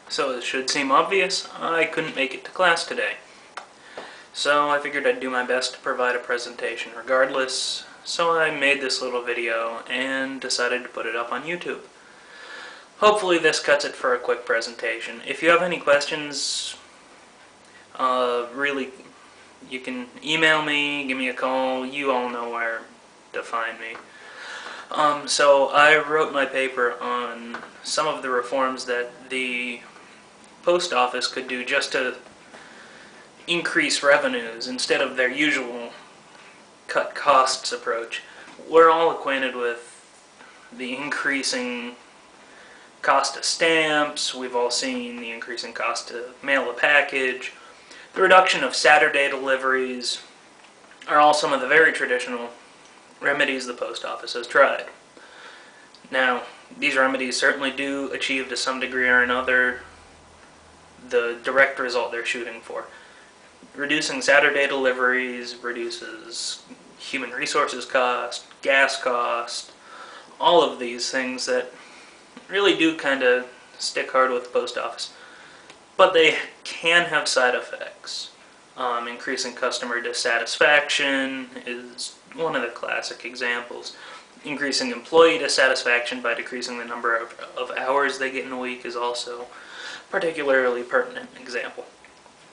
So it should seem obvious, I couldn't make it to class today. So I figured I'd do my best to provide a presentation regardless, so I made this little video and decided to put it up on YouTube. Hopefully this cuts it for a quick presentation. If you have any questions, really, you can email me, give me a call, you all know where to find me. So I wrote my paper on some of the reforms that the post office could do just to increase revenues instead of their usual cut costs approach. We're all acquainted with the increasing cost of stamps, we've all seen the increasing cost to mail a package, the reduction of Saturday deliveries are all some of the very traditional remedies the post office has tried. Now, these remedies certainly do achieve to some degree or another the direct result they're shooting for. Reducing Saturday deliveries reduces human resources cost, gas cost, all of these things that really do kind of stick hard with the post office. But they can have side effects. Increasing customer dissatisfaction is one of the classic examples. Increasing employee dissatisfaction by decreasing the number of hours they get in a week is also a particularly pertinent example.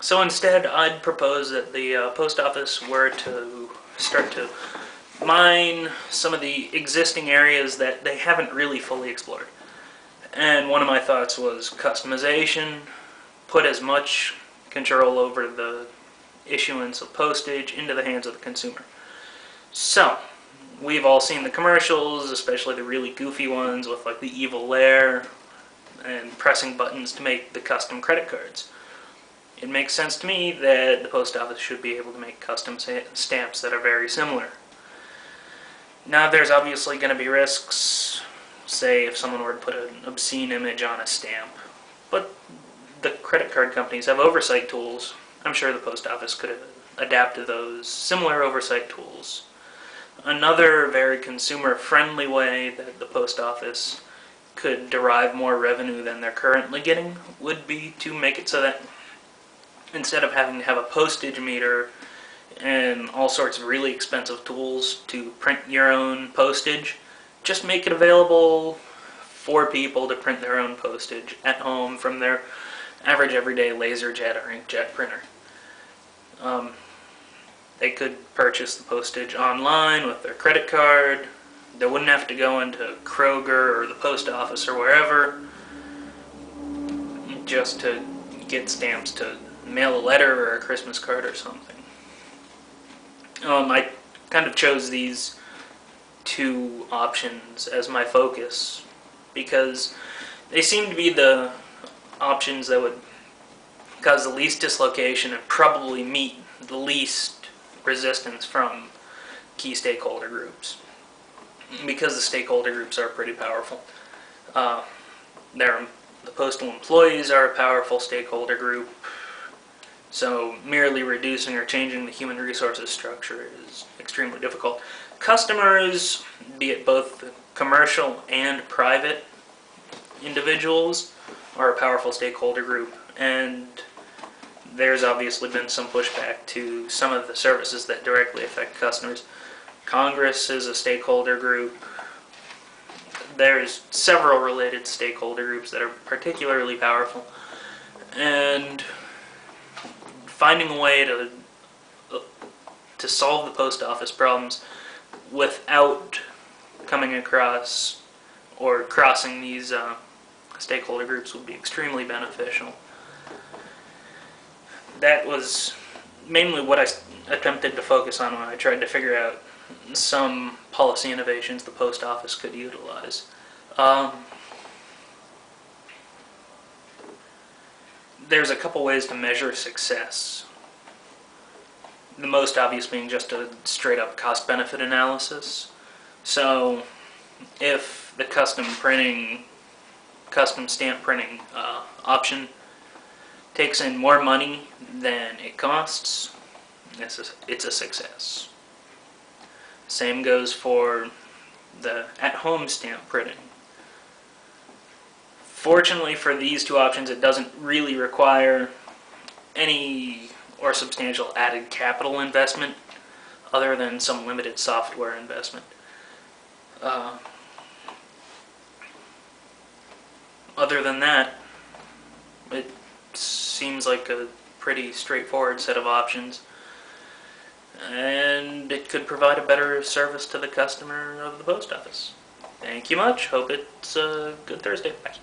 So instead, I'd propose that the post office were to start to mine some of the existing areas that they haven't really fully explored. And one of my thoughts was customization, put as much control over the issuance of postage into the hands of the consumer. So, we've all seen the commercials, especially the really goofy ones with like the evil lair and pressing buttons to make the custom credit cards. It makes sense to me that the post office should be able to make custom stamps that are very similar. Now there's obviously going to be risks, say if someone were to put an obscene image on a stamp, but the credit card companies have oversight tools. I'm sure the post office could adapt to those similar oversight tools. Another very consumer-friendly way that the post office could derive more revenue than they're currently getting would be to make it so that instead of having to have a postage meter and all sorts of really expensive tools to print your own postage, just make it available for people to print their own postage at home from their average everyday LaserJet or inkjet printer. They could purchase the postage online with their credit card. They wouldn't have to go into Kroger or the post office or wherever just to get stamps to mail a letter or a Christmas card or something. I kind of chose these two options as my focus because they seem to be the options that would cause the least dislocation and probably meet the least resistance from key stakeholder groups, because the stakeholder groups are pretty powerful. The postal employees are a powerful stakeholder group, so merely reducing or changing the human resources structure is extremely difficult. Customers, be it both commercial and private individuals, are a powerful stakeholder group, and there's obviously been some pushback to some of the services that directly affect customers. Congress is a stakeholder group. There's several related stakeholder groups that are particularly powerful, and finding a way to solve the post office problems without coming across or crossing these stakeholder groups would be extremely beneficial. That was mainly what I attempted to focus on when I tried to figure out some policy innovations the post office could utilize. There's a couple ways to measure success. The most obvious being just a straight up cost-benefit analysis. So if the custom stamp printing option takes in more money than it costs, it's a success. Same goes for the at-home stamp printing. Fortunately for these two options, it doesn't really require any or substantial added capital investment other than some limited software investment. Other than that, it seems like a pretty straightforward set of options, and it could provide a better service to the customer of the post office. Thank you much. Hope it's a good Thursday. Bye.